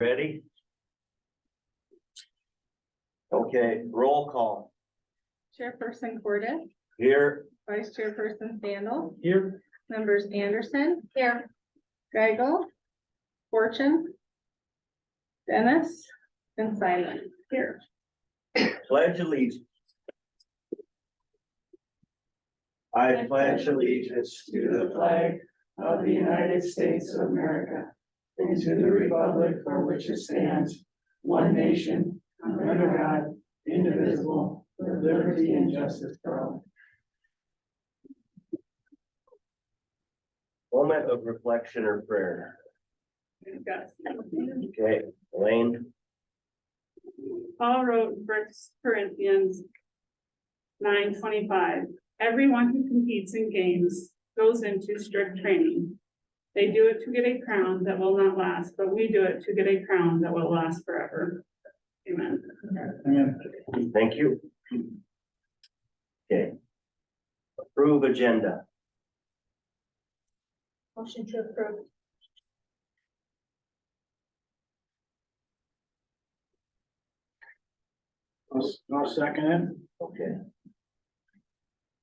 Ready? Okay, roll call. Chairperson Cordis, Here. Vice Chairperson Sandal, Here. members Anderson. Here. Gagel, Fortune, Dennis, and Simon. Here. Pledge allegiance. I pledge allegiance To the flag of the United States of America, and to the republic for which it stands, one nation, under God, indivisible, with liberty and justice for all. Moment of reflection or prayer. Okay, Elaine. Paul wrote in 1 Corinthians 9:25, everyone who competes in games goes into strict training. They do it to get a crown that will not last, but we do it to get a crown that will last forever. Amen. Thank you. Okay. Approve agenda. Motion to approve. I'll second it. Okay.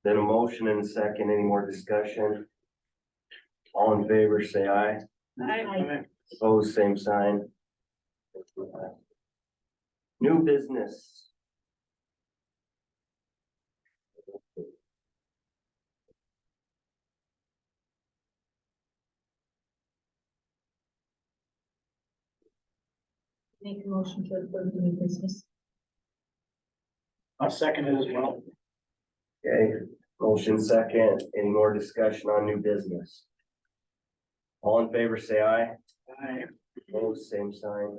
Then a motion and a second. Any more discussion? All in favor, say aye. Opposed, same sign. New business. Make a motion to approve the new business. I'll second it as well. Okay, motion second. Any more discussion on new business? All in favor, say aye. Aye. Opposed, same sign.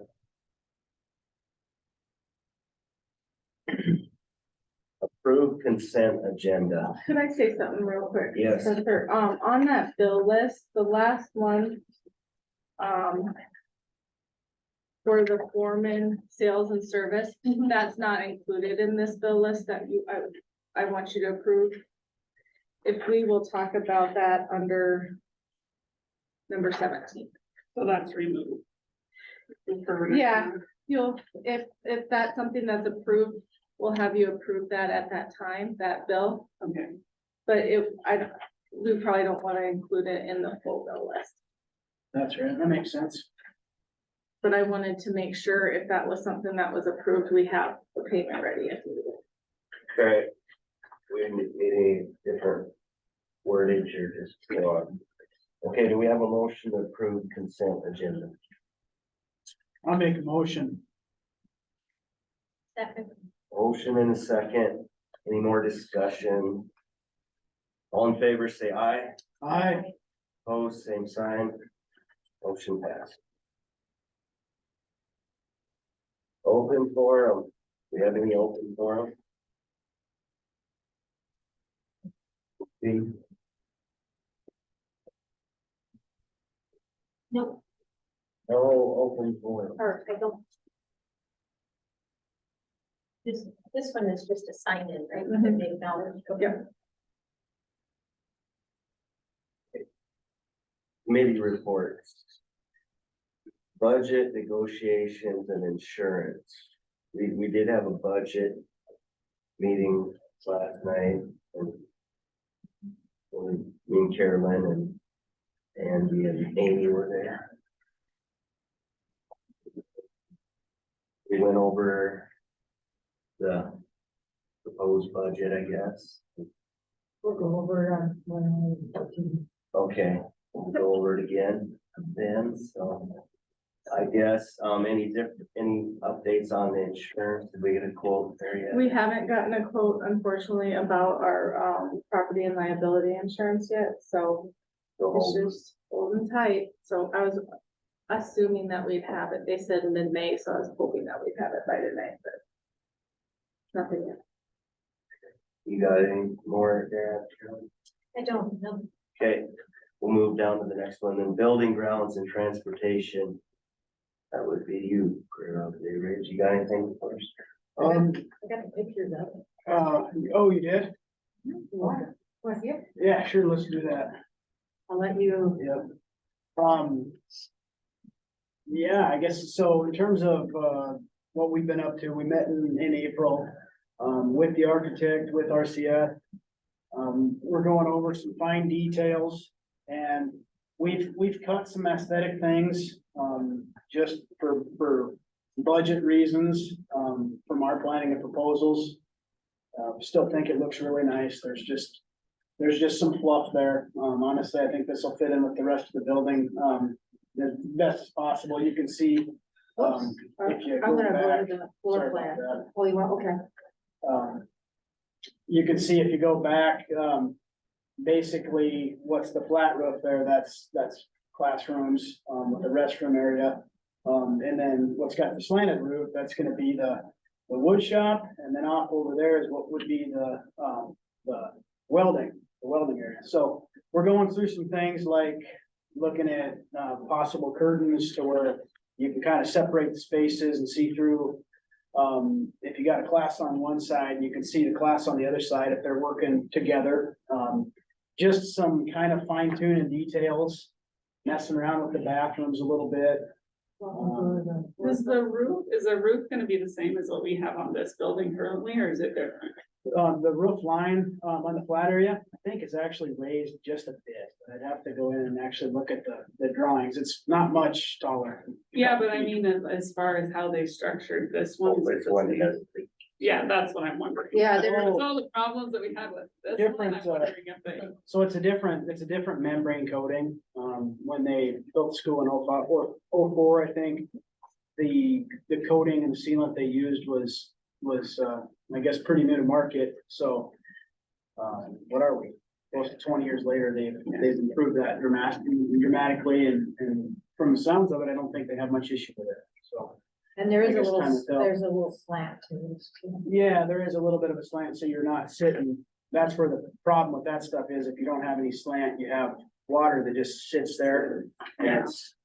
Approve consent agenda. Could I say something real quick? Yes. Spencer? On that bill list, the last one, for the foreman, sales and service, that's not included in this bill list that I want you to approve. If we will talk about that under number 17. So that's removed. Yeah, if that's something that's approved, we'll have you approve that at that time, that bill. Okay. But we probably don't want to include it in the full bill list. That's right, that makes sense. But I wanted to make sure if that was something that was approved, we have the payment ready. Okay. We didn't need any different wordage or just go on. Okay, do we have a motion to approve consent agenda? I'll make a motion. Second. Motion and a second. Any more discussion? All in favor, say aye. Aye. Opposed, same sign. Motion passed. Open forum. Do we have any open forum? Nope. No open forum. Or I don't. This one is just a sign in, right? Mhm. They acknowledge. Yep. Committee reports. Budget negotiations and insurance. We did have a budget meeting last night. And me and Carolyn and Andy and Amy were there. We went over the proposed budget, I guess. We'll go over it Okay, we'll go over it again then, so. I guess, any updates on the insurance? Did we get a quote there yet? We haven't gotten a quote, unfortunately, about our property and liability insurance yet, so it's just holding tight. So I was assuming that we'd have it. They said mid-May, so I was hoping that we'd have it by tonight, but nothing yet. You got any more there? I don't know. Okay, we'll move down to the next one, then building grounds and transportation. That would be you, Rich. You got anything first? I got pictures of it. Oh, you did? Was you? Yeah, sure, let's do that. I'll let you. Yep. Yeah, I guess, so in terms of, what we've been up to, we met in April, with the architect, with RCF. We're going over some fine details and we've cut some aesthetic things, just for budget reasons, from our planning and proposals. Still think it looks really nice. There's just some fluff there. Honestly, I think this will fit in with the rest of the building, as best as possible. You can see, if you I'm go gonna go back, to the sorry floor about plan. that. Oh, you want, okay. You can see if you go back, basically what's the flat roof there, that's classrooms, with the restroom area. And then what's got the slanted roof, that's gonna be the wood shop, and then off over there is what would be the welding area. So we're going through some things like looking at, possible curtains to where you can kind of separate the spaces and see through. If you got a class on one side, you can see the class on the other side if they're working together. Just some kind of fine tuning details, messing around with the bathrooms a little bit. Is the roof gonna be the same as what we have on this building currently, or is it different? The roof line, on the flat area, I think is actually raised just a bit. I'd have to go in and actually look at the drawings. It's not much taller. Yeah, but I mean, as far as how they structured this one. is it Which one the same? has Yeah, that's what I'm wondering. Yeah, There there- was all the problems that we had with this one, Different, I'm wondering if they. So it's a different membrane coating. When they built the school in 05 or 04, I think, the coating and the sealant they used was, I guess, pretty new to market. So, what are we? Close to 20 years later, they've improved that dramatically, and from the sounds of it, I don't think they have much issue with it, so. And there is I a guess little, time will tell. there's a little slant to this too. Yeah, there is a little bit of a slant, so you're not sitting, that's where the problem with that stuff is, if you don't have any slant, you have water that just sits there. And it's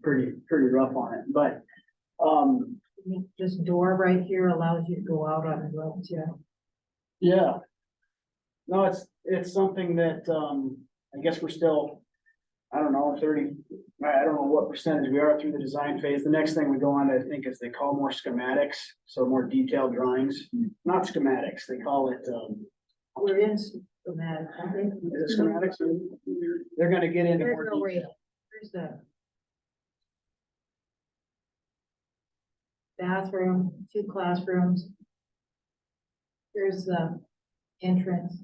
pretty rough on it, but, This door right here allows you to go out on the road too. yeah. No, it's something that, I guess we're still, I don't know, I don't know what percentage we are through the design phase. The next thing we go on, I think, is they call more schematics, so more detailed drawings, not schematics, they call it, We're in schematic, I think. is it schematics? They're gonna get into There's more no detail. rail. There's the bathroom, 2 classrooms. There's the entrance.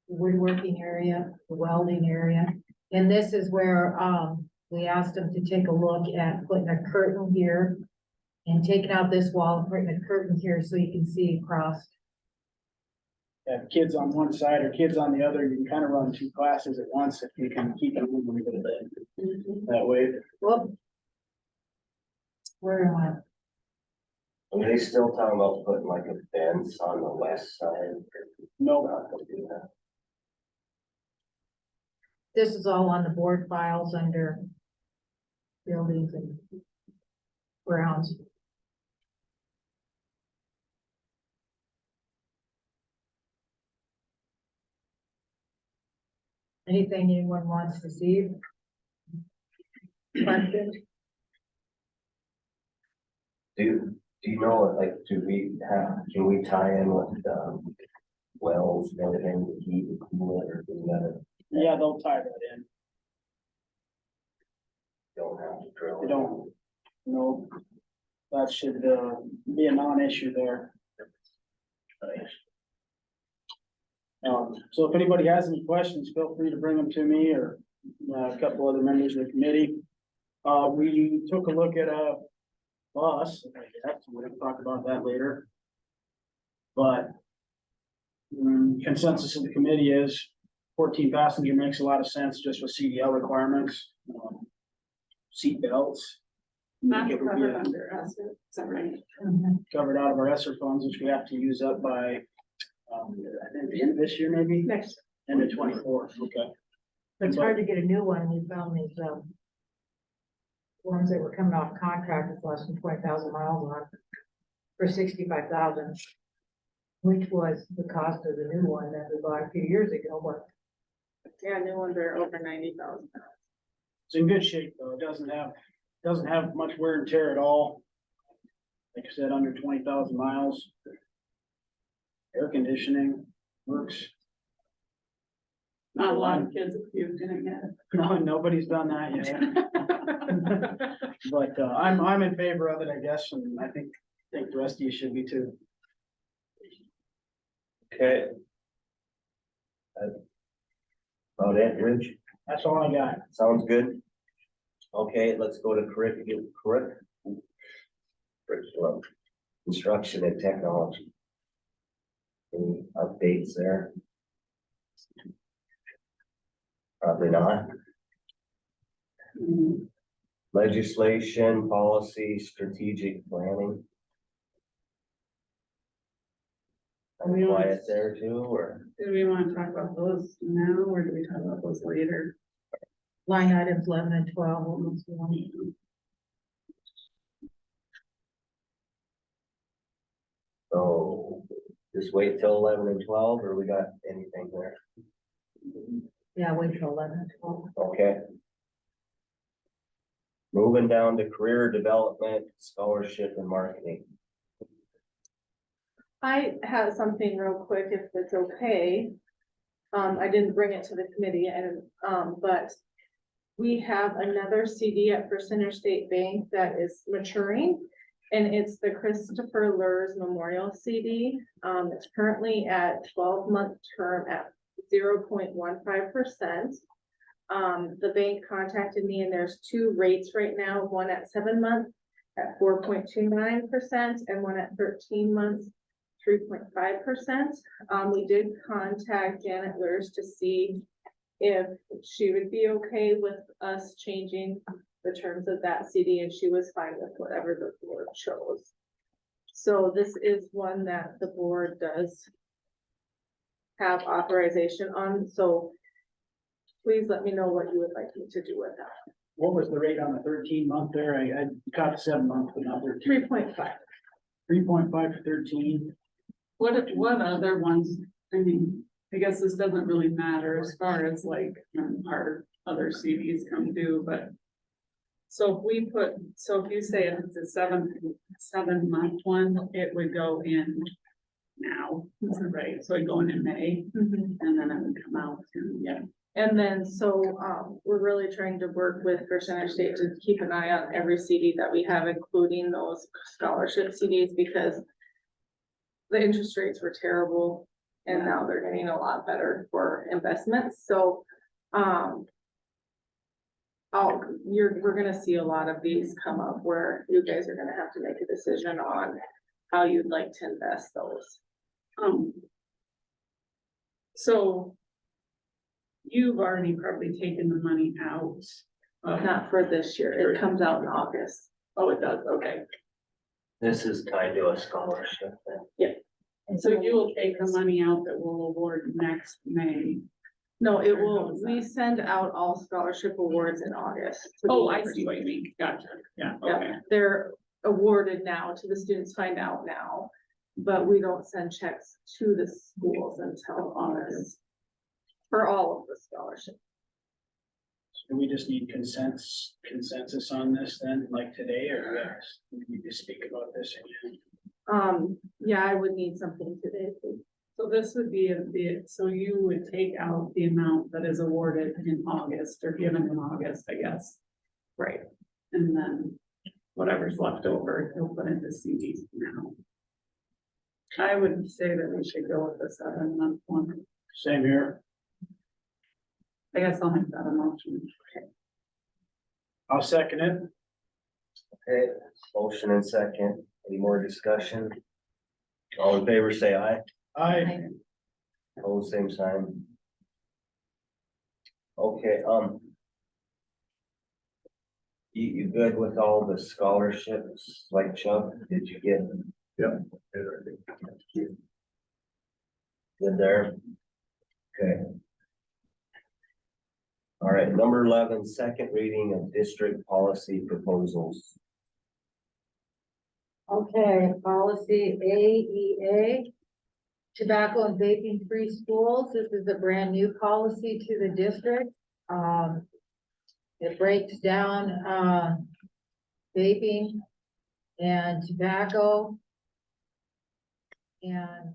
The woodworking area, the welding area. And this is where, we asked them to take a look at putting a curtain here and taking out this wall and putting a curtain here so you can see across. Have kids on one side or kids on the other, you can kind of run 2 classes at once if you can keep them moving a little bit. That way, Whoop. Where am I? Are they still talking about putting like a fence on the west side? no, Not gonna do that. This is all on the board files under buildings and grounds. Anything anyone wants to see? Questions? Do you know, like, can we tie in with, wells and everything to heat and cool it, or do that? yeah, they'll tie that in. Don't have to drill. They don't, no, that should, be a non-issue there. So if anybody has any questions, feel free to bring them to me or, a couple other members of the committee. We took a look at a bus, I guess, we'll talk about that later. But consensus of the committee is 14 passenger makes a lot of sense just with CDL requirements, seat belts. Not It would be covered a- under us, is that right? covered out of our ESSER funds, which we have to use up by, I think the end of this year, maybe, Next. end of 24, okay. It's hard to get a new one. We found these, ones that were coming off contract with less than 20,000 miles on for 65,000, which was the cost of the new one that we bought a few years ago, but Yeah, new ones are over 90,000. It's in good shape though. It doesn't have much wear and tear at all. Like I said, under 20,000 miles. Air conditioning works. Not a lot of kids have used it yet. No, nobody's done that yet. But I'm in favor of it, I guess, and I think the rest of you should be too. Okay. About it, Rich? That's all I got. Sounds good. Okay, let's go to curriculum, instruction and technology. Any updates there? Probably not. Legislation, policy, strategic planning. I'm quiet there too, or? Do we want to talk about those now, or do we talk about those later? Line items 11 and 12, almost one. So just wait till 11 and 12, or we got anything there? Yeah, wait till 11 and 12. Okay. Moving down to career development, scholarship and marketing. I have something real quick, if it's okay. I didn't bring it to the committee and, but we have another CD at First Interstate Bank that is maturing. And it's the Christopher Lurs Memorial CD. It's currently at 12-month term at 0.15%. The bank contacted me and there's two rates right now, one at 7 months at 4.29% and one at 13 months, 3.5%. We did contact Janet Lurs to see if she would be okay with us changing the terms of that CD, and she was fine with whatever the board chose. So this is one that the board does have authorization on, so please let me know what you would like me to do with that. What was the rate on the 13-month there? I caught the 7 month, but not 13. 3.5. 3.5 for 13. What other ones, I mean, I guess this doesn't really matter as far as like our other CDs come due, but. So if you say if it's a 7 month one, it would go in now, right? So it'd go in May and then it would come out and yeah. And then, so, we're really trying to work with First Interstate to keep an eye on every CD that we have, including those scholarship CDs, because the interest rates were terrible and now they're getting a lot better for investments. So, we're gonna see a lot of these come up where you guys are gonna have to make a decision on how you'd like to invest those. So you've already probably taken the money out. Not for this year, it comes out in August. Oh, it does, okay. This is tied to a scholarship then. So you will take the money out that we'll award next May. No, it will, we send out all scholarship awards in August. to the Oh, I see what you university. mean, gotcha, yeah, Yeah, okay. they're awarded now to the students, find out now, but we don't send checks to the schools until August. For all of the scholarships. Do we just need consensus on this then, like today, or we need to speak about this again? Yeah, I would need something today, please. So this would be so you would take out the amount that is awarded in August or given in August, I guess. Right. And then whatever's left over, you'll put into CDs now. I would say that we should go with the 7 month one. Same here. I guess I'll make that a motion. I'll second it. Okay, motion and second. Any more discussion? All in favor, say aye. Aye. Opposed, same sign. Okay, you good with all the scholarships, like Chuck, did you get? Yeah. Good there? Okay. All right, number 11, second reading of district policy proposals. Okay, policy AEA, tobacco and vaping free schools. This is a brand new policy to the district. It breaks down, vaping and tobacco. And,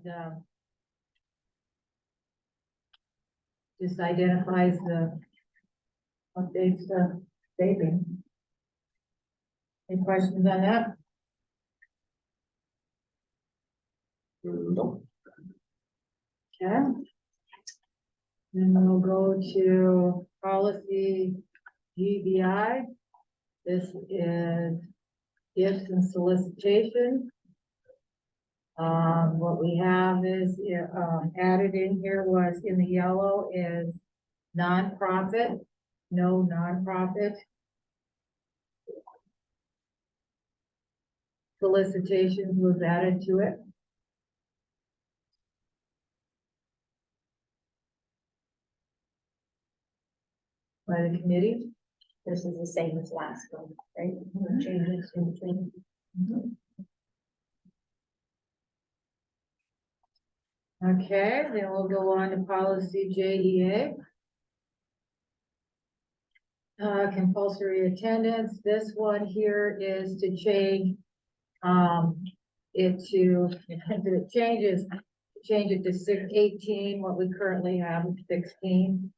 just identifies the updates to vaping. Any questions on that? Nope. Okay. Then we'll go to policy GBI. This is gifts and solicitation. What we have is, added in here was in the yellow is nonprofit, no nonprofit. Solicitations was added to it. By the committee. This is the same as last one, right? No changes in between. Okay, then we'll go on to policy JEA. Compulsory attendance. This one here is to change, change it to 18, what we currently have is 16.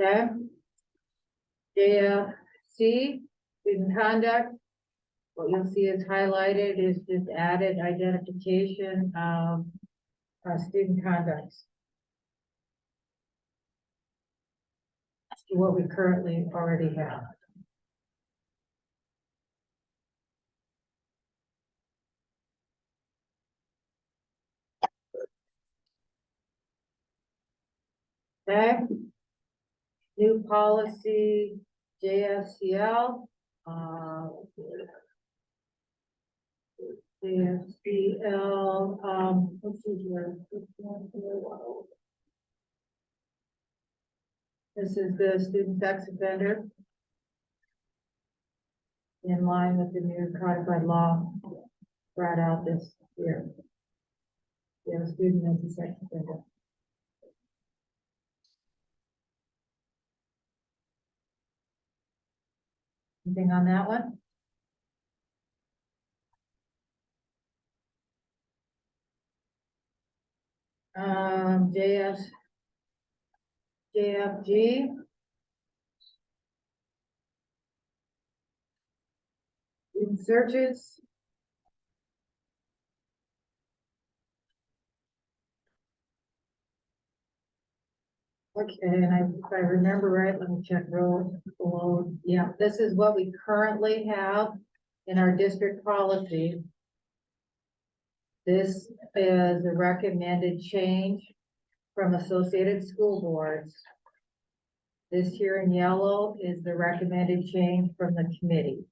Okay. JFC, student conduct. What you'll see is highlighted is just added identification of student conduct. To what we currently already have. Okay. New policy, JFCL. JFCL, let's see here. This is the student sex offender. In line with the new codified law brought out this year. We have a student as a sex offender. Anything on that one? JFG. In searches. Okay, and if I remember right, let me check row below. Yeah, this is what we currently have in our district policy. This is a recommended change from associated school boards. This here in yellow is the recommended change from the committee.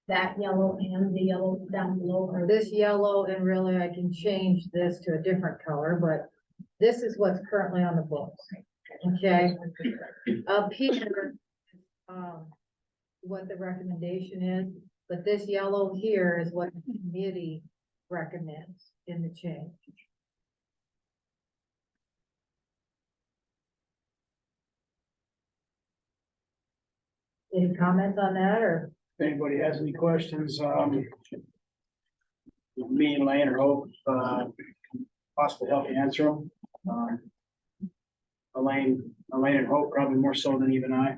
That yellow and the yellow down below. Or this yellow, and really I can change this to a different color, but this is what's currently on the books. Okay, up here, what the recommendation is, but this yellow here is what the committee recommends in the change. Any comments on that, or? If anybody has any questions, me and Lane or Hope, possibly help you answer them. Elaine and Hope probably more so than even I.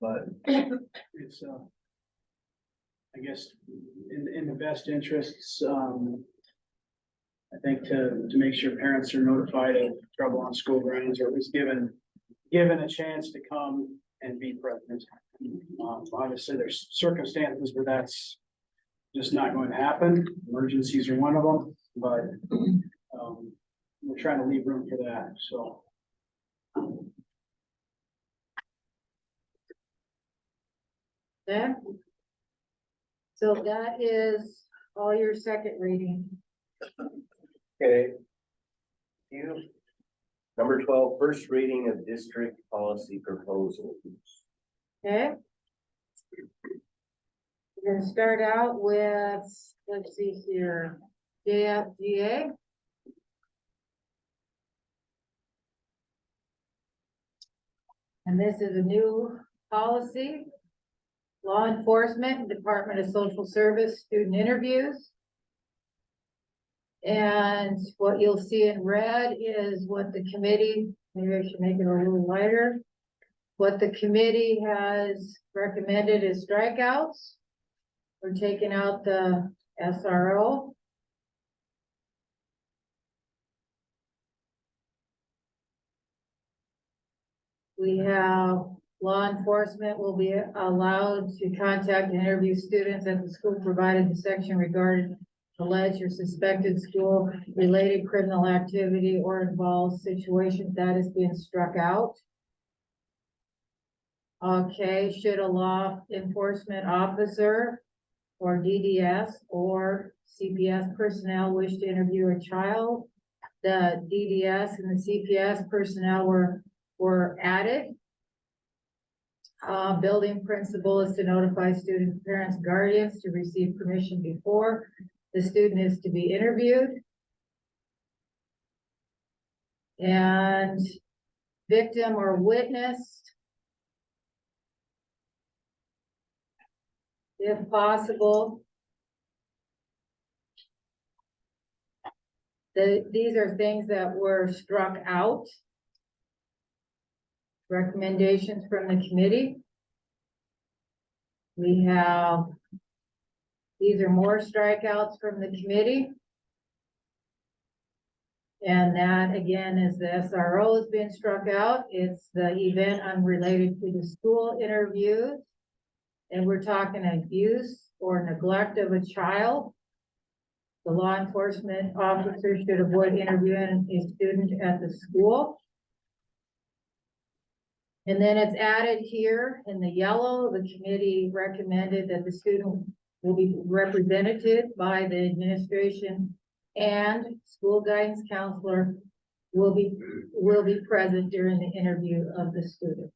But it's, I guess, in the best interests, I think to make sure parents are notified of trouble on school grounds, or at least given a chance to come and be present. Obviously, there's circumstances where that's just not going to happen. Emergencies are one of them, but we're trying to leave room for that, so. Yeah. So that is all your second reading. Okay. Number 12, first reading of district policy proposals. Okay. We're gonna start out with, let's see here, JFGA. And this is a new policy. Law enforcement, Department of Social Service, student interviews. And what you'll see in red is what the committee, maybe I should make it a little lighter. What the committee has recommended is strikeouts. We're taking out the SRO. We have law enforcement will be allowed to contact and interview students at the school provided the section regarding alleged or suspected school-related criminal activity or involved situations. That is being struck out. Okay, should a law enforcement officer or DDS or CPS personnel wish to interview a child, the DDS and the CPS personnel were added. Building principal is to notify students, parents, guardians to receive permission before the student is to be interviewed. And victim or witness, if possible. These are things that were struck out. Recommendations from the committee. We have, these are more strikeouts from the committee. And that again is the SRO has been struck out. It's the event unrelated to the school interviews. And we're talking abuse or neglect of a child. The law enforcement officer should avoid interviewing a student at the school. And then it's added here in the yellow, the committee recommended that the student will be represented by the administration and school guidance counselor will be present during the interview of the student.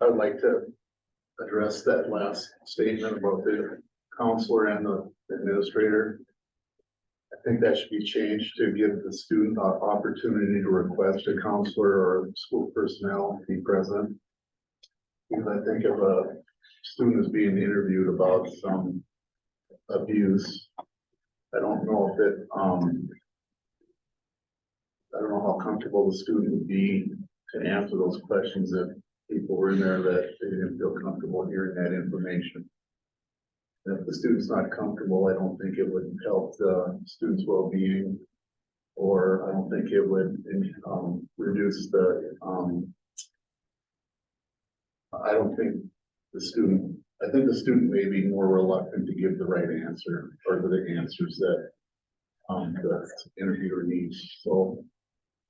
I would like to address that last statement about the counselor and the administrator. I think that should be changed to give the student an opportunity to request a counselor or school personnel to be present. Because I think if a student is being interviewed about some abuse, I don't know if it, I don't know how comfortable the student would be to answer those questions if people were in there that they didn't feel comfortable hearing that information. And if the student's not comfortable, I don't think it would help the student's well-being, or I don't think it would reduce the, I don't think the student, I think the student may be more reluctant to give the right answer or the answers that the interviewer needs. So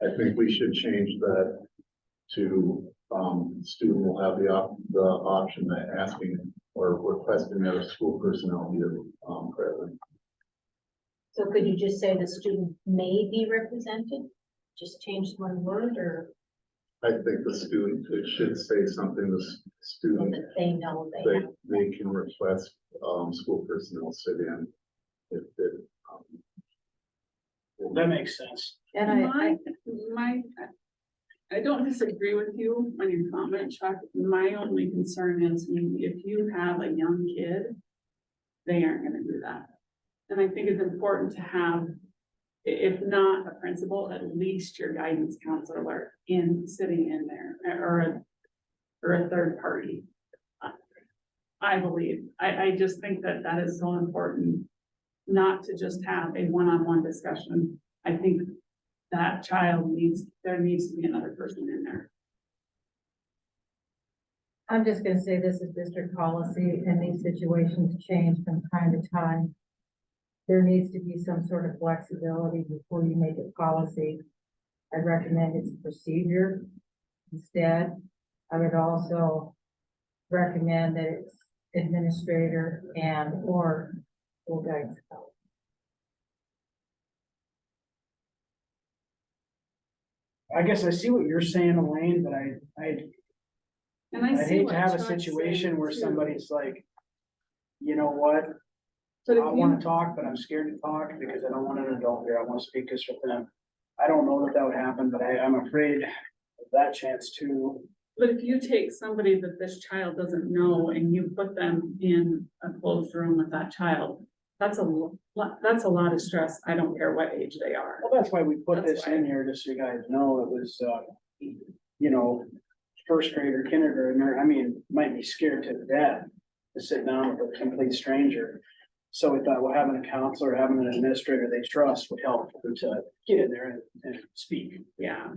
I think we should change that to student will have the option of asking or requesting that a school personnel be present. So could you just say the student may be represented? Just change one word, or I think the student, it should say something, the so student, that they know they have. they can request school personnel sit in if it. That makes sense. And I don't disagree with you on your comment, Chuck. My only concern is if you have a young kid, they aren't gonna do that. And I think it's important to have, if not a principal, at least your guidance counselor sitting in there, or a third party. I believe, I just think that is so important, not to just have a one-on-one discussion. I think that there needs to be another person in there. I'm just gonna say this is district policy and these situations change from time to time. There needs to be some sort of flexibility before you make it policy. I recommend it's procedure instead. I would also recommend that it's administrator and or school guidance counselor. I guess I see what you're saying, Elaine, but And I I'd see hate what to have a Chuck's situation saying, where too. somebody's like, you know what? But I if wanna you, talk, but I'm scared to talk because I don't want an adult here. I wanna speak this with them. I don't know that would happen, but I'm afraid of that chance too. but if you take somebody that this child doesn't know and you put them in a closed room with that child, that's a lot of stress. I don't care what age they are. Well, that's why we put That's this why. in here, just so you guys know, it was, you know, first grader, kindergartner, I mean, might be scared to death to sit down with a complete stranger. So we thought, well, having a counselor, having an administrator they trust would help to get in there and speak. Yeah,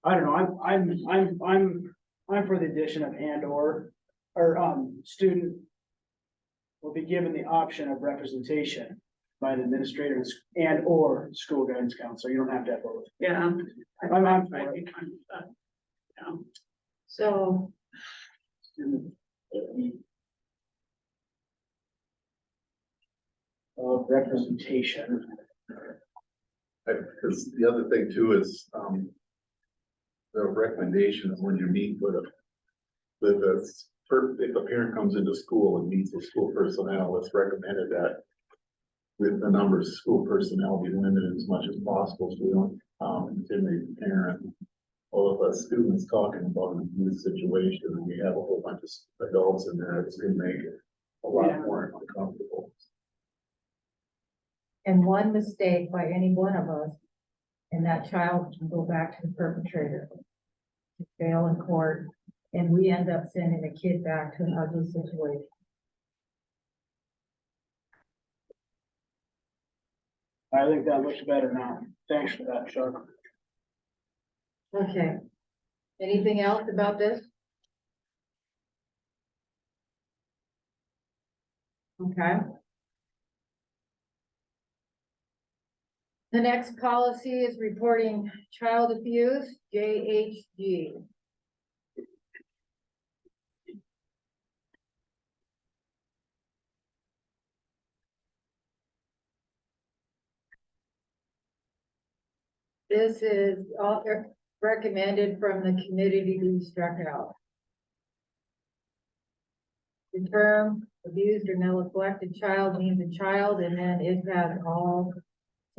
I don't know, I'm for the addition of or student will be given the option of representation by the administrator and or school guidance counselor. You don't have to have both. yeah. I'm I'd for be it. fine with that. Yeah. So Student of representation. Because the other thing too is, the recommendation is when you meet with if a parent comes into school and meets with school personnel, it's recommended that with the numbers of school personnel be limited as much as possible, so we don't, intimidate the parent. Or if a student's talking about an abuse situation and we have a whole bunch of adults in there, it's gonna make it a lot more uncomfortable. and one mistake by any one of us, and that child can go back to the perpetrator. To fail in court, and we end up sending a kid back to an ugly situation. I think that looks better now. Thanks for that, Chuck. Okay. Anything else about this? Okay. The next policy is reporting child abuse, JHG. This is all recommended from the committee to be struck out. The term abused or neglected child means a child, and then it has all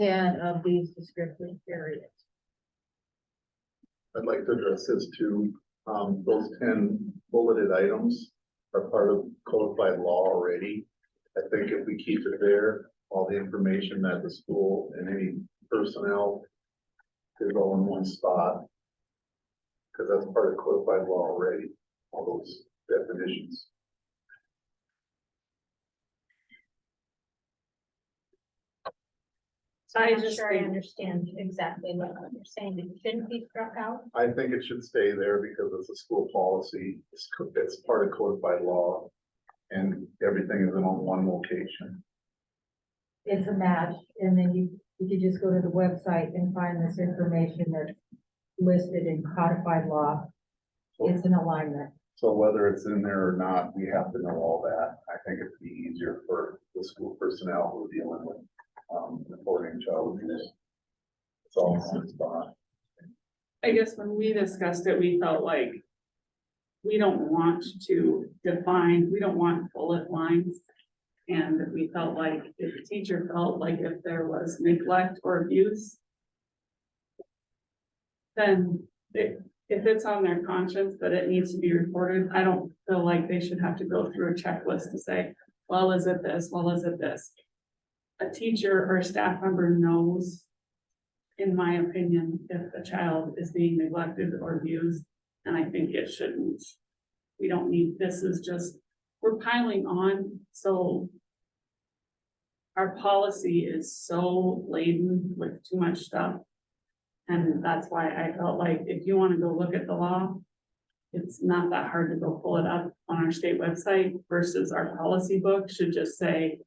10 of these descriptive areas. I'd like to address this too. Those 10 bulleted items are part of codified law already. I think if we keep it there, all the information that the school and any personnel is all in one spot. Because that's part of codified law already, all those definitions. I I'm not just sure I think- understand exactly what you're saying. It shouldn't be struck out. I think it should stay there because it's a school policy. It's part of codified law. And everything is in on one location. It's a match, and then you could just go to the website and find this information that's listed in codified law. It's an alignment. So whether it's in there or not, we have to know all that. I think it'd be easier for the school personnel who are dealing with, reporting child abuse. It's all in one spot. I guess when we discussed it, we felt like we don't want to define, we don't want bullet lines. And we felt like if the teacher felt like if there was neglect or abuse, then if it's on their conscience that it needs to be reported, I don't feel like they should have to go through a checklist to say, well, is it this? Well, is it this? A teacher or a staff member knows, in my opinion, if a child is being neglected or abused, and I think it shouldn't. We don't need, this is just, we're piling on, so our policy is so laden with too much stuff. And that's why I felt like if you want to go look at the law, it's not that hard to go pull it up on our state website versus our policy book should just say,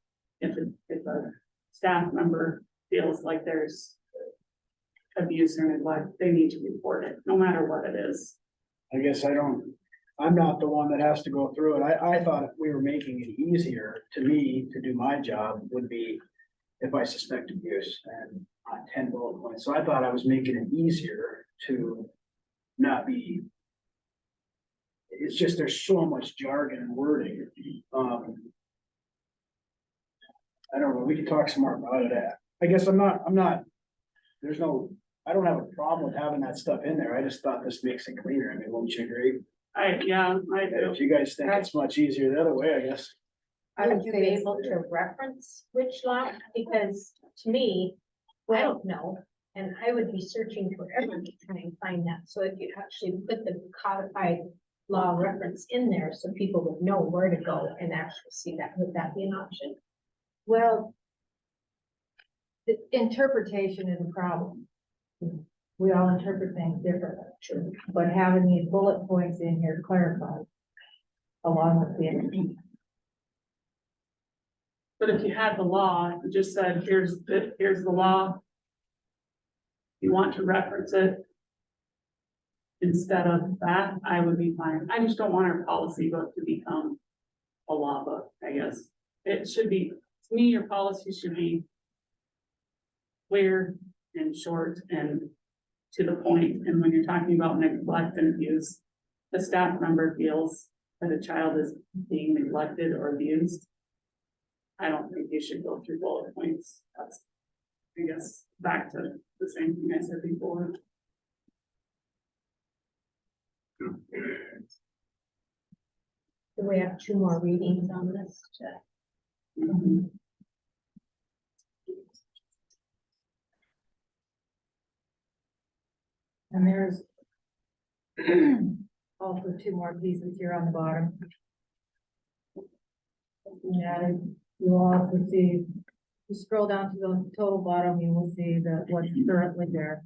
if a staff member feels like there's abuse or neglect, they need to report it, no matter what it is. I guess I'm not the one that has to go through it. I thought if we were making it easier to me to do my job would be if I suspect abuse. And 10 bullet points, so I thought I was making it easier to not be. It's just, there's so much jargon and wording. I don't know, we can talk some more about it. I guess I'm not, there's no, I don't have a problem with having that stuff in there. I just thought this makes it cleaner. I mean, wouldn't you agree? I do. If you guys think it's much easier the other way, I guess. I would Would you say be it's- able to reference which law? Because to me, I don't know, and I would be searching forever to try and find that. So if you actually put the codified law reference in there, so people would know where to go and actually see that, would that be an option? Well, the interpretation is a problem. We all interpret things differently, but having these bullet points in here clarified along with the. But if you had the law, you just said, here's the law. You want to reference it. Instead of that, I would be fine. I just don't want our policy book to become a law book, I guess. It should be, to me, your policy should be clear and short and to the point. And when you're talking about neglect and abuse, the staff member feels that a child is being neglected or abused. I don't think you should go through bullet points. That's, I guess, back to the same thing I said before. Do we have 2 more readings on this? And there's also 2 more pieces here on the bottom. Yeah, you'll also see, you scroll down to the total bottom, you will see that what's currently there.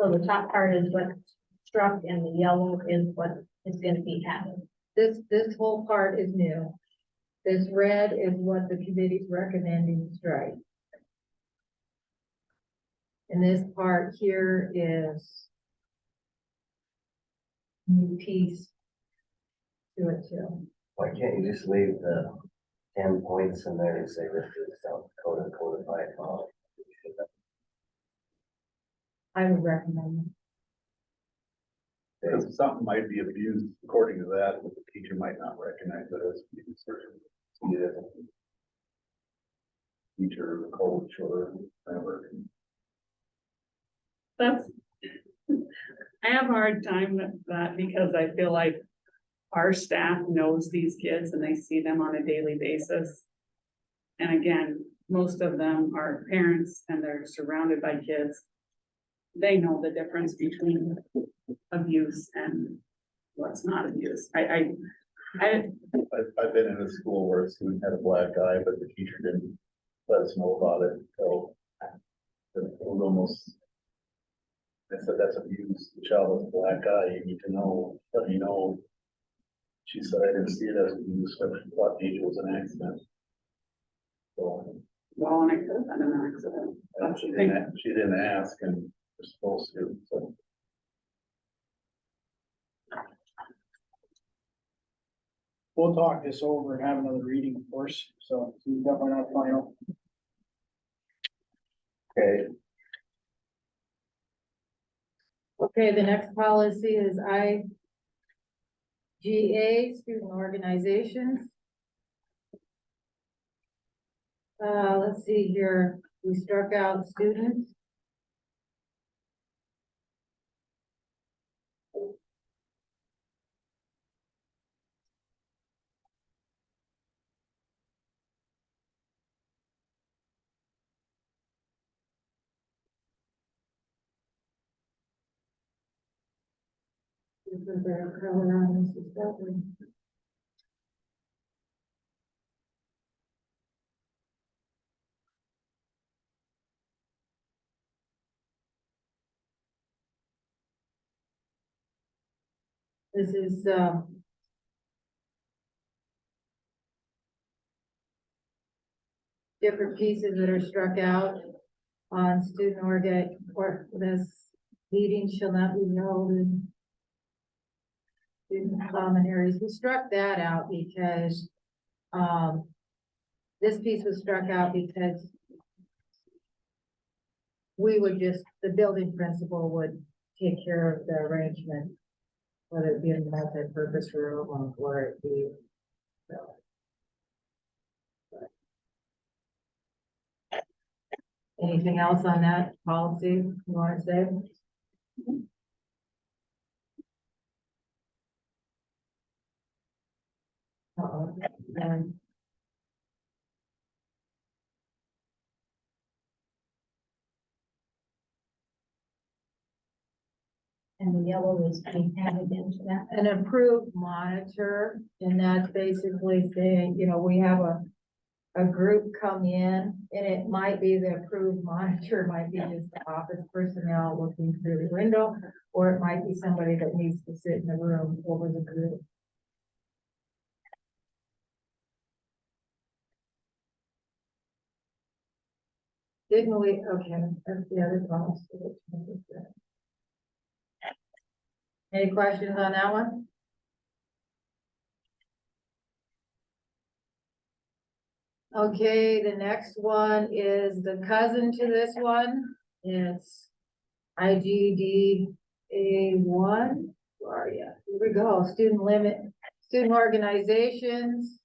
So the top part is what's struck and the yellow is what is gonna be added. This whole part is new. This red is what the committee's recommending strike. And this part here is new piece to it too. Why can't you just leave the 10 points in there and say this is South Dakota codified law? I would recommend. Because something might be abused according to that, but the teacher might not recognize it as abuse or see it as a teacher or coach or whatever. That's, I have a hard time with that because I feel like our staff knows these kids and they see them on a daily basis. And again, most of them are parents and they're surrounded by kids. They know the difference between abuse and what's not abuse. I've I've been in a school where a student had a black eye, but the teacher didn't let us know about it until it was almost. I said, that's abuse. The child with a black eye, you need to know, let me know. She said, I didn't see it as abuse, but she thought maybe it was an accident. So. well, and it could have been an accident. That's She the thing. didn't ask and we're supposed to, so. We'll talk this over and have another reading, of course, so it's definitely not final. Okay, Okay, the next policy is IGA, student organizations. Let's see here, we struck out students. This is their color on this is lovely. This is, different pieces that are struck out on student or this meeting shall not be held in student common areas, we struck that out because, this piece was struck out because we would just, the building principal would take care of the arrangement, whether it be a multi-purpose room or it be. So. Anything else on that policy you want to say? Uh-oh. And the yellow is being added into that. An approved monitor, and that's basically saying, you know, we have a group come in, and it might be the approved monitor, might be just the office personnel looking through the window, or it might be somebody that needs to sit in the room over the group. Didn't we, okay, that's the other policy. Any questions on that one? Okay, the next one is the cousin to this one. It's IGDA1. Where are you? Here we go. Student organizations.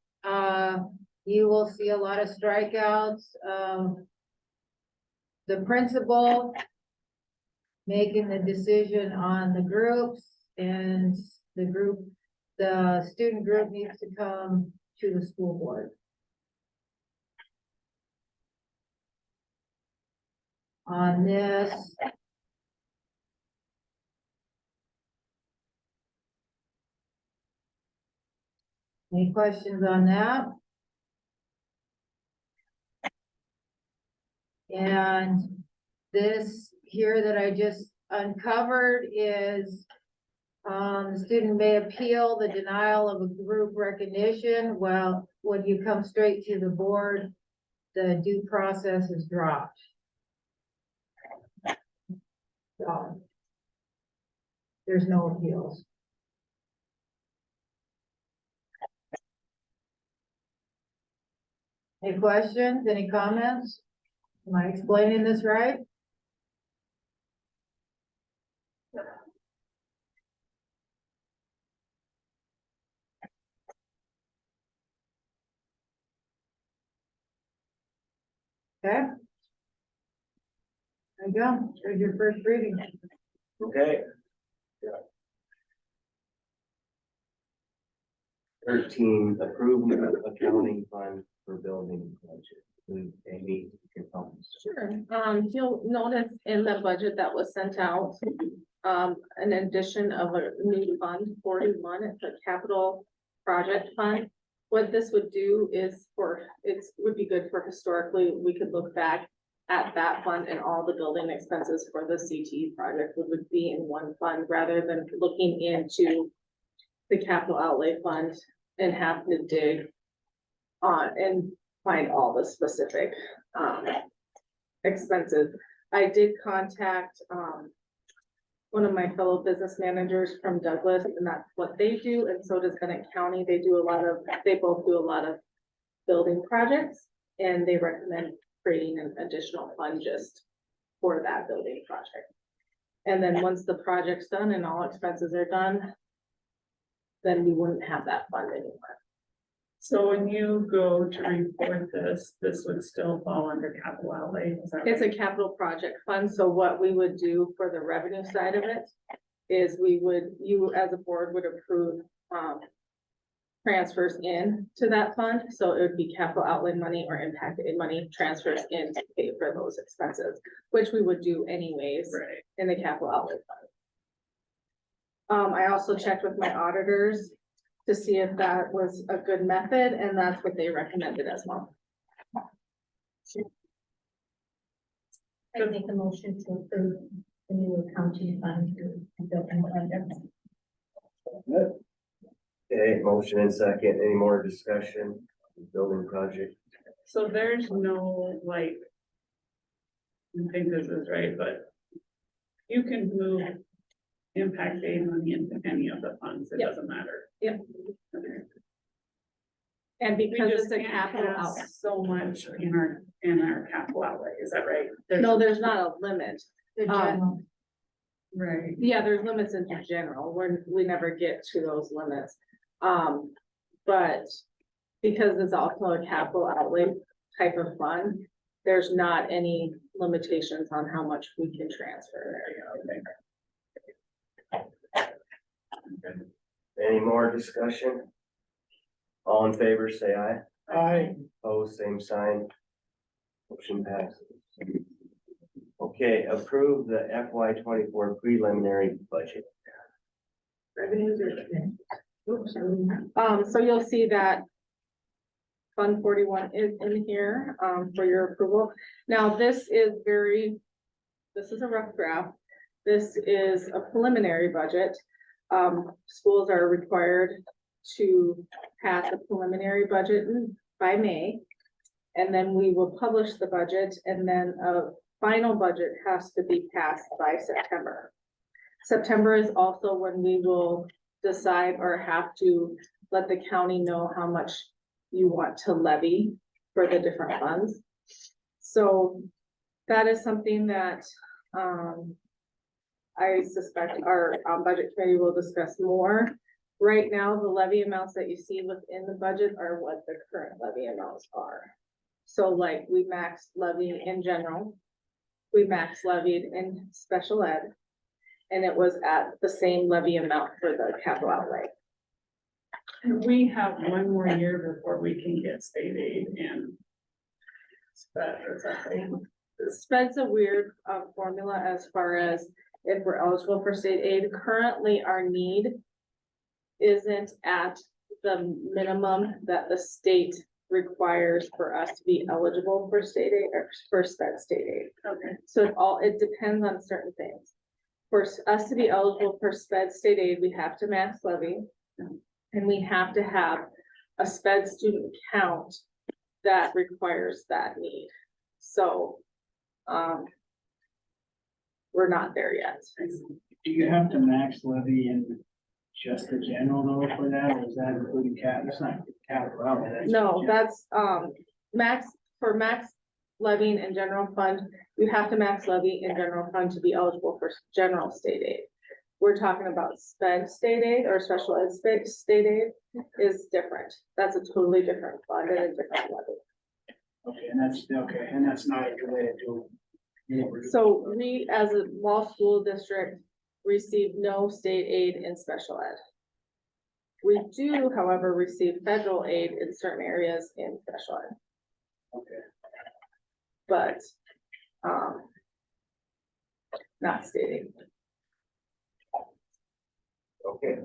You will see a lot of strikeouts. The principal making the decision on the groups, and the student group needs to come to the school board. On this. Any questions on that? And this here that I just uncovered is, the student may appeal the denial of a group recognition. Well, when you come straight to the board, the due process is dropped. So, there's no appeals. Any questions, any comments? Am I explaining this right? Okay. There you go, there's your first reading. Okay. 13, approval of accounting fund for building budget. Amy, you can help us. Sure. You'll notice in the budget that was sent out, an addition of a new fund, 41, it's a capital project fund. What this would do is would be good for historically, we could look back at that fund and all the building expenses for the CT project would be in one fund rather than looking into the capital outlay fund and have to dig and find all the specific expenses. I did contact one of my fellow business managers from Douglas, and that's what they do, and so does Bennett County. They both do a lot of building projects, and they recommend creating an additional fund just for that building project. And then once the project's done and all expenses are done, then we wouldn't have that fund anymore. So when you go to report this would still fall under capital outlay? Is that It's right? a capital project fund, so what we would do for the revenue side of it is you as a board would approve transfers in to that fund, so it would be capital outlay money or impacted money transfers in to pay for those expenses, which we would do anyways Right. in the capital outlay fund. I also checked with my auditors to see if that was a good method, and that's what they recommended as well. I make a motion to approve the new accounting fund for building project. Okay, motion and second, any more discussion? Building project, So there's no like, I think this is right, but you can move impact aid money into any of the funds, it Yep. doesn't matter. Yep. Okay. And We because just it's a can't capital have outlay. so much in our capital outlay, is that right? No, there's not a limit. The general. Right. Yeah, there's limits in general, we never get to those limits. But because it's also a capital outlay type of fund, there's not any limitations on how much we can transfer there. Any more discussion? All in favor, say aye. Aye. Opposed, same sign. Motion passes. Okay, approve the FY 24 preliminary budget. Revenues are. So you'll see that Fund 41 is in here, for your approval. Now, this is a rough draft. This is a preliminary budget. Schools are required to pass a preliminary budget by May. And then we will publish the budget, and then a final budget has to be passed by September. September is also when we will decide or have to let the county know how much you want to levy for the different funds. So that is something that, I suspect our budget committee will discuss more. Right now, the levy amounts that you see within the budget are what the current levy amounts are. So like we max levy in general, we max levied in special ed, and it was at the same levy amount for the capital outlay. We have one more year before we can get state aid and. Sped or something. SPED's a weird formula as far as if we're eligible for state aid. Currently, our need isn't at the minimum that the state requires for us to be eligible for state aid or for SPED state aid. Okay. So it depends on certain things. For us to be eligible for SPED state aid, we have to max levy. And we have to have a SPED student count that requires that need. So, we're not there yet. Do you have to max levy in just the general though for that, or is that including cap? It's not capital outlay. that's No, just- that's, max levying in general fund, you have to max levy in general fund to be eligible for general state aid. We're talking about SPED state aid or special ed state aid is different. That's a totally different fund and a different levy. Okay, and that's not related to. So we, as a Wall School District, receive no state aid in special ed. We do, however, receive federal aid in certain areas in special ed, Okay. but, not state aid. Okay,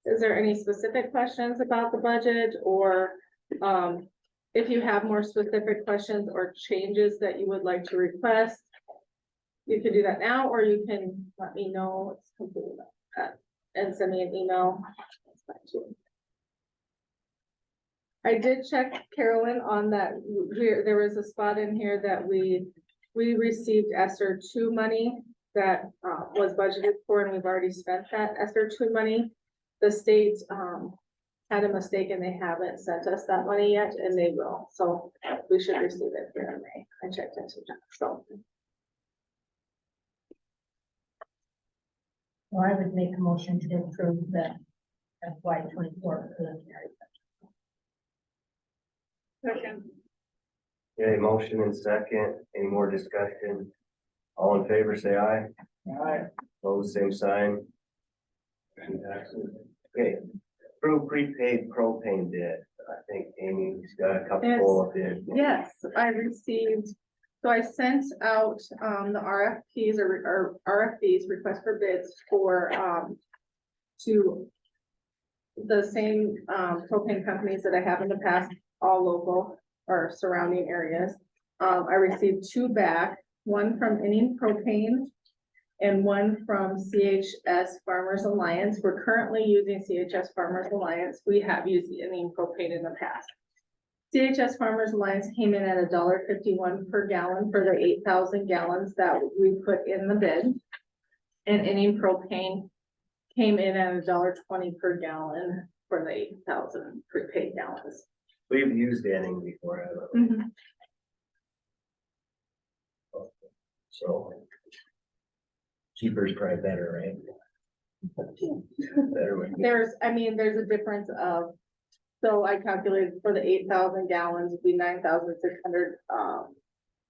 Is there any specific questions about the budget or, if you have more specific questions or changes that you would like to request? You can do that now, or you can let me know it's completely and send me an email. That's fine too. I did check Carolyn on that. There was a spot in here that we received ESSER 2 money that was budgeted for, and we've already spent that ESSER 2 money. The state had a mistake and they haven't sent us that money yet, and they will. So we should receive it here in May. I checked into that, so. Well, I would make a motion to approve the FY 24 preliminary. Second. okay, motion and second, any more discussion? All in favor, say aye. Aye. Opposed, same sign. Motion passes. Okay, approve prepaid propane bid. I think Amy's got a couple of bids. Yes, I received, so I sent out, the RFPs or RFPs, request for bids for, to the same, propane companies that I have in the past, all local or surrounding areas. I received 2 back, one from Inning Propane and one from CHS Farmers Alliance. We're currently using CHS Farmers Alliance. We have used Inning Propane in the past. CHS Farmers Alliance came in at $1.51 per gallon for the 8,000 gallons that we put in the bid. And any propane came in at $1.20 per gallon for the 8,000 prepaid gallons. We've used Anning before, I don't know, so. Cheaper is probably better, right? Better way. There's a difference of, so I calculated for the 8,000 gallons would be $9,600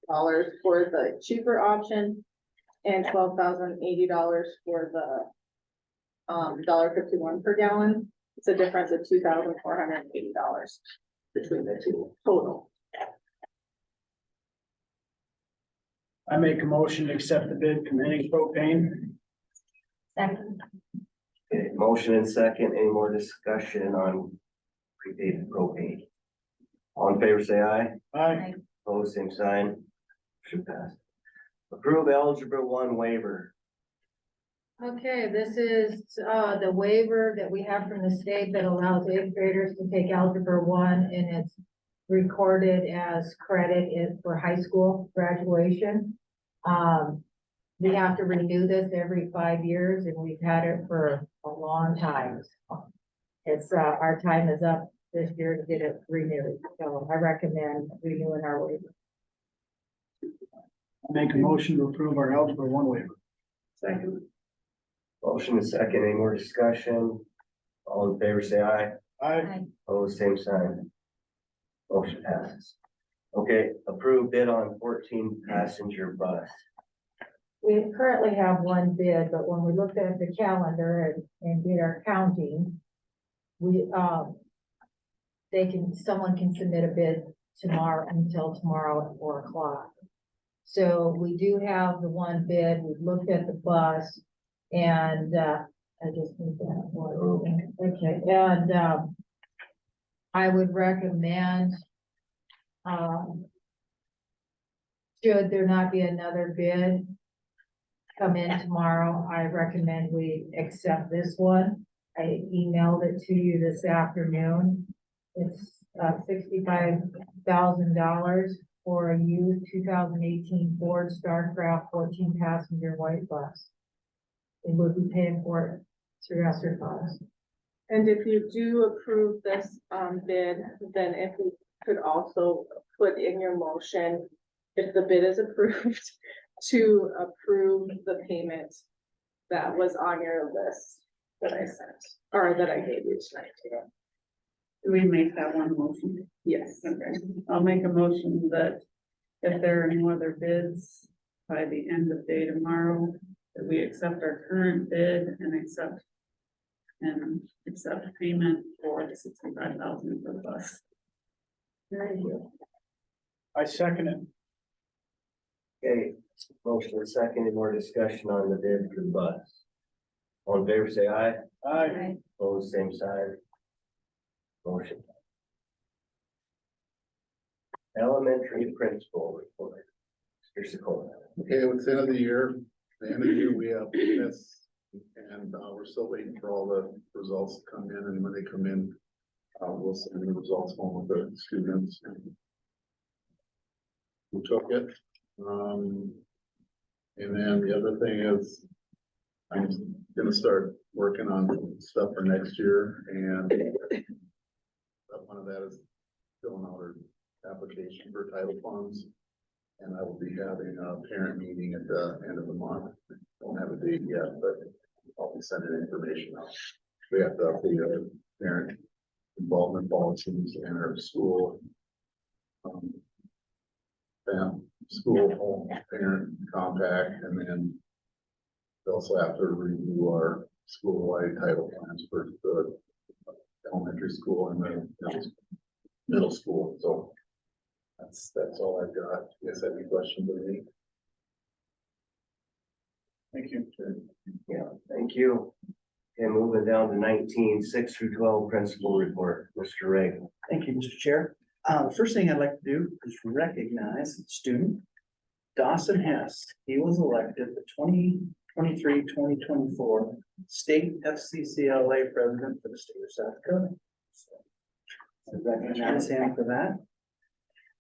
dollars for the cheaper option and $12,080 for the $1.51 per gallon. It's a difference of $2,480 between the two total. I make a motion to accept the bid from Henning Propane. Second. Okay, motion and second, any more discussion on prepaid propane? All in favor, say aye. Aye. Opposed, same sign. Should pass. Approve Algebra 1 waiver. Okay, this is, the waiver that we have from the state that allows eighth graders to take Algebra 1, and it's recorded as credit for high school graduation. We have to renew this every 5 years, and we've had it for a long time. It's, our time is up this year to get it renewed, so I recommend renewing our waiver. I make a motion to approve our Algebra 1 waiver. Second. Motion and second, any more discussion? All in favor, say aye. Aye. Opposed, same sign. Motion passes. Okay, approve bid on 14 passenger bus. We currently have one bid, but when we looked at the calendar and did our counting, someone can submit a bid tomorrow until tomorrow at 4 o'clock. So we do have the one bid, we've looked at the bus, and, I just need that one. Okay, and, I would recommend, should there not be another bid come in tomorrow, I recommend we accept this one. I emailed it to you this afternoon. It's $65,000 for a used 2018 Ford Starcraft 14 passenger white bus. And we'll be paying for it through ESSER funds. And if you do approve this bid, then if you could also put in your motion, if the bid is approved, to approve the payment that was on your list that I sent, or that I gave you tonight. Do we make that one motion? Yes. Okay, I'll make a motion that if there are no other bids by the end of day tomorrow, that we accept our current bid and accept payment for the 65,000 for the bus. Thank you. I second it. Okay, motion and second, any more discussion on the bid for the bus? All in favor, say aye. Aye. Opposed, same sign. Motion. Elementary principal report. Mr. Secola. Okay, it's the end of the year. The end of the year, we have this, and we're still waiting for all the results to come in, and when they come in, we'll send the results home with the students. Who took it. And then the other thing is, I'm gonna start working on stuff for next year, and one of that is filling out our application for title funds. And I will be having a parent meeting at the end of the month. Don't have a date yet, but I'll be sending information out. We have to update our parent involvement policies in our school. School home parent compact, and then we also have to review our school-wide title plans for the elementary school and the middle school. So that's all I've got. You guys have any questions for me? Thank you. Yeah, thank you. Okay, moving down to 19, 6 through 12 principal report, Mr. Ray. Thank you, Mr. Chair. First thing I'd like to do is recognize the student, Dawson Hess. He was elected the 2023-2024 State FCCLA President for the state of South Dakota. So I recognize him for that.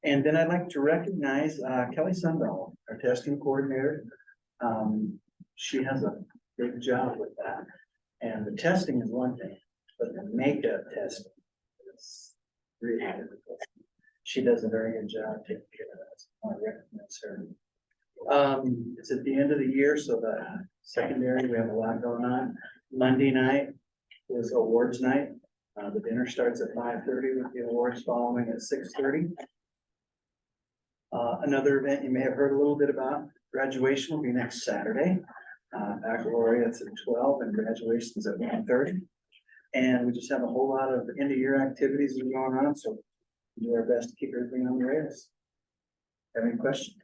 And then I'd like to recognize Kelly Sundahl, our testing coordinator. She has a big job with that. And the testing is one thing, but the makeup testing is really difficult. She does a very good job taking care of that. So I recommend her. It's at the end of the year, so the secondary, we have a lot going on. Monday night is awards night. The dinner starts at 5:30 with the awards following at 6:30. Another event you may have heard a little bit about, graduation will be next Saturday. Baccalaureate's at 12 and graduation's at 1:30. And we just have a whole lot of end of year activities that are going on, so we do our best to keep everything on the rails. Have any questions?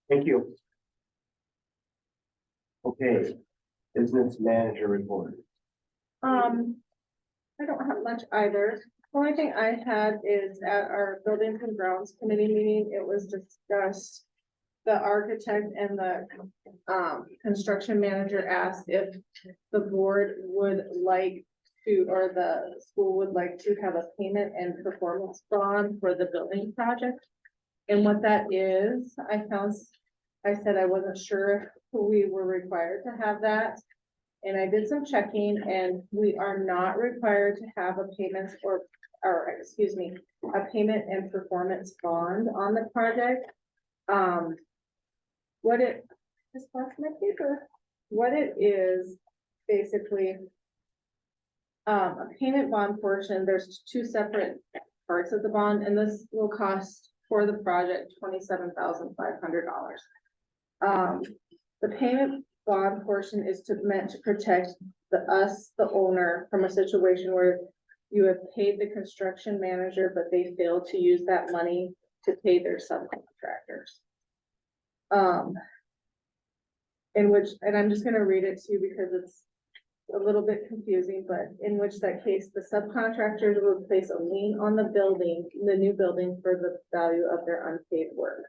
Thank you. Okay, business manager report. I don't have much either. The only thing I had is at our buildings and grounds committee meeting, it was discussed. The architect and the construction manager asked if the board would like to, or the school would like to have a payment and performance bond for the building project. And what that is, I said I wasn't sure if we were required to have that. And I did some checking and we are not required to have a payment or excuse me, a payment and performance bond on the project. Just lost my paper. What it is, basically, a payment bond portion, there's two separate parts of the bond, and this will cost for the project $27,500. The payment bond portion is meant to protect the owner, from a situation where you have paid the construction manager, but they failed to use that money to pay their subcontractors. And I'm just gonna read it to you because it's a little bit confusing, but in which that case, the subcontractors will place a lien on the building, the new building, for the value of their unpaid work.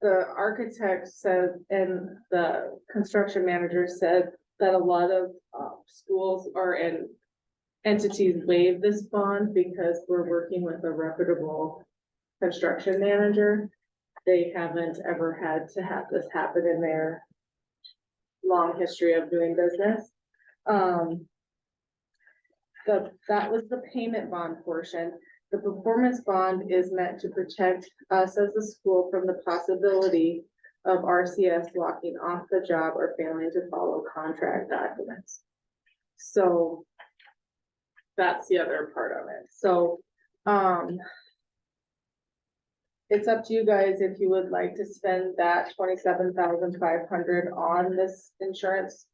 The architect said, and the construction manager said that a lot of schools and entities waive this bond because we're working with a reputable construction manager. They haven't ever had to have this happen in their long history of doing business. That was the payment bond portion. The performance bond is meant to protect us as a school from the possibility of RCS walking off the job or failing to follow contract documents. So that's the other part of it. So, it's up to you guys if you would like to spend that $27,500 on this insurance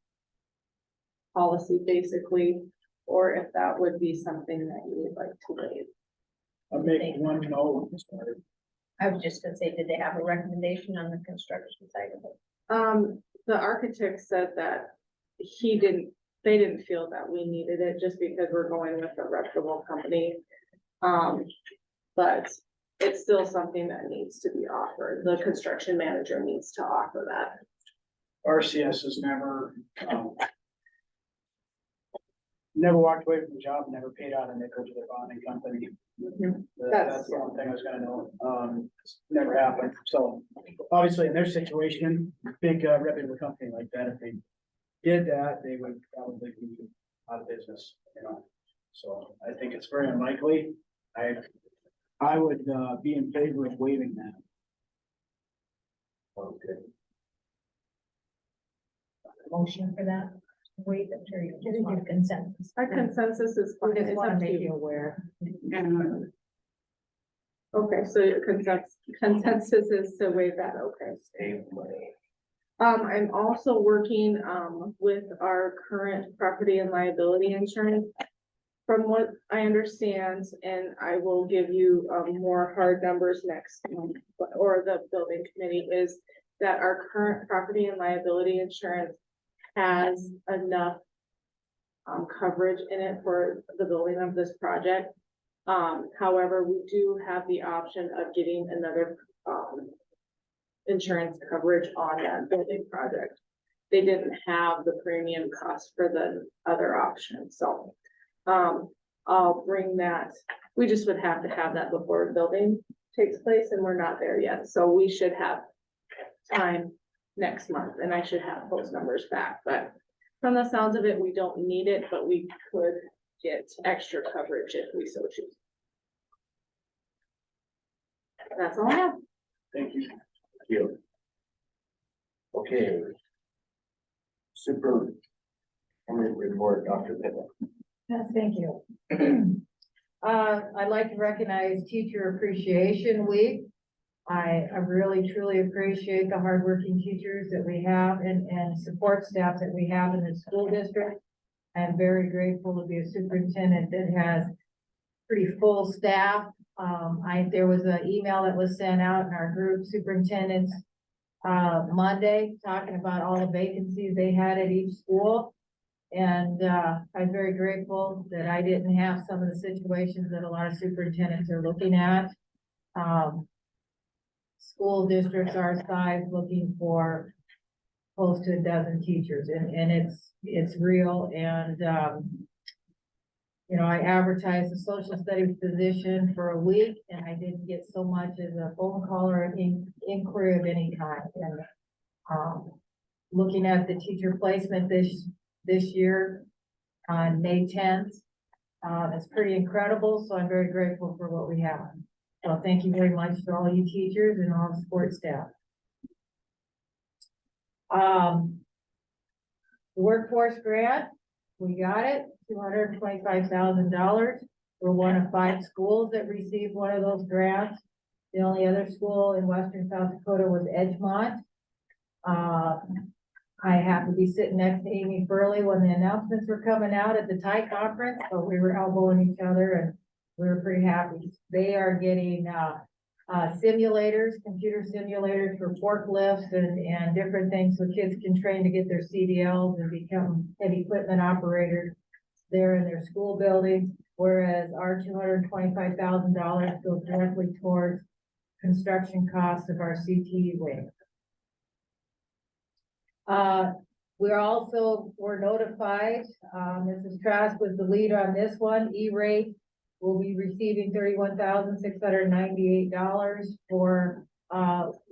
policy, basically, or if that would be something that you would like to waive. I'll make one note. I was just gonna say, did they have a recommendation on the construction side of it? The architect said that they didn't feel that we needed it just because we're going with a reputable company. But it's still something that needs to be offered. The construction manager needs to offer that. RCS has never walked away from the job, never paid out a nickel to their bonding company. That's the only thing I was gonna know. It's never happened. So obviously in their situation, big reputable company like that, if they did that, they would probably be out of business, you know. So I think it's very unlikely. I would be in favor of waiving that. Okay. Motion for that? Wait, I'm sure you just want consensus. Our consensus is We fine. just It's want up to to make you you. aware. Okay, so your consensus is to waive that, okay. Save money. I'm also working, with our current property and liability insurance. From what I understand, and I will give you, more hard numbers next month, or the building committee, is that our current property and liability insurance has enough coverage in it for the building of this project. However, we do have the option of getting another, insurance coverage on that building project. They didn't have the premium cost for the other option, so, I'll bring that We just would have to have that before building takes place, and we're not there yet, so we should have time next month, and I should have those numbers back, but from the sounds of it, we don't need it, but we could get extra coverage if we so choose. That's all I have. Thank you. Thank you. Okay. Superintendent report, Dr. Pittman. Yes, thank you. I'd like to recognize Teacher Appreciation Week. I really truly appreciate the hardworking teachers that we have and support staff that we have in the school district. I'm very grateful to be a superintendent that has pretty full staff. There was an email that was sent out in our group superintendents Monday, talking about all the vacancies they had at each school. And I'm very grateful that I didn't have some of the situations that a lot of superintendents are looking at. School districts our size looking for close to a dozen teachers, and it's real. And you know, I advertised a social studies position for a week, and I didn't get so much as a phone call or an inquiry of any kind. And looking at the teacher placement this year on May 10th, it's pretty incredible. So I'm very grateful for what we have. So thank you very much to all you teachers and all the support staff. Workforce grant, we got it, $225,000. We're one of 5 schools that received one of those grants. The only other school in western South Dakota was Edgemont. I happened to be sitting next to Amy Burley when the announcements were coming out at the TIE conference, but we were elbowing each other and we were pretty happy. They are getting simulators, computer simulators for forklifts and different things so kids can train to get their CDLs and become heavy equipment operators there in their school building, whereas our $225,000 goes directly towards construction costs of our CTE wing. We're notified, Mrs. Trask was the lead on this one. E-rate will be receiving $31,698 for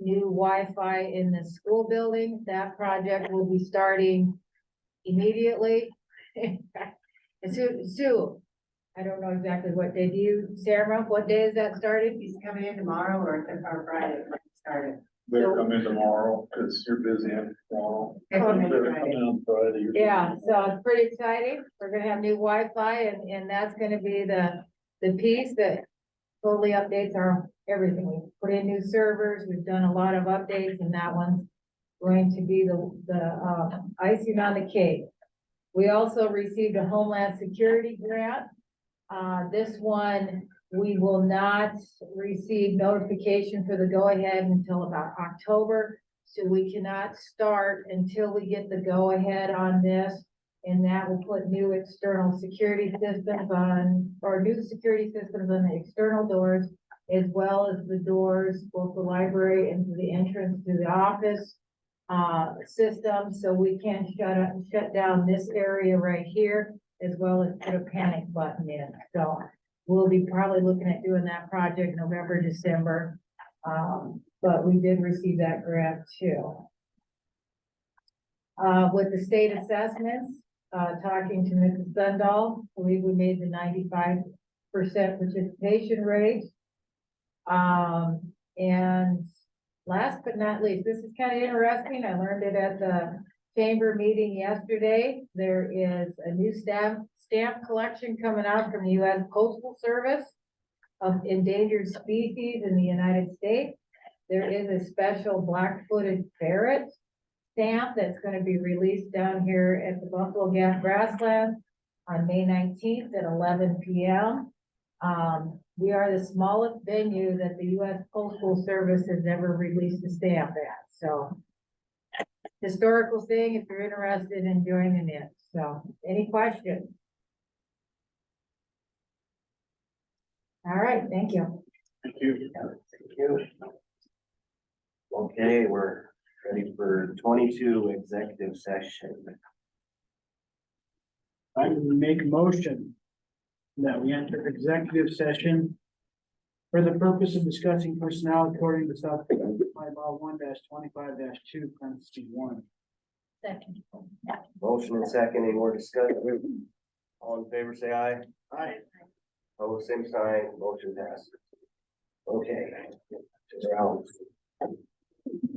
new Wi-Fi in the school building. That project will be starting immediately. And Sue, I don't know exactly what day. Do you, Sarah, what day is that started? He's coming in tomorrow or Friday when it started. They're coming tomorrow, cause you're busy on tomorrow. They're coming on Friday. Yeah, so it's pretty exciting. We're gonna have new Wi-Fi and that's gonna be the piece that totally updates our everything. We put in new servers, we've done a lot of updates, and that one's going to be the icing on the cake. We also received a Homeland Security grant. This one, we will not receive notification for the go-ahead until about October. So we cannot start until we get the go-ahead on this. And that will put new external security systems on, or new security systems on the external doors, as well as the doors, both the library and to the entrance to the office system. So we can shut down this area right here, as well as put a panic button in. So we'll be probably looking at doing that project November, December. But we did receive that grant too. With the state assessments, talking to Mrs. Sundahl, I believe we made the 95% participation rate. And last but not least, this is kind of interesting. I learned it at the chamber meeting yesterday. There is a new stamp collection coming out from the U.S. Postal Service of endangered species in the United States. There is a special black-footed ferret stamp that's going to be released down here at the Buffalo Gap Grasslands on May 19th at 11 p.m. We are the smallest venue that the U.S. Postal Service has ever released a stamp at. So, historical thing if you're interested in joining it. So, any questions? All right, thank you. Thank you. Thank you. Okay, we're ready for 22 executive session. I would make a motion that we enter executive session for the purpose of discussing personnel according to South Carolina Law 1-25-2, parentheses 1. Second. Motion and second, any more discussion? All in favor, say aye. Aye. Opposed, same sign, motion passes. Okay. We're out.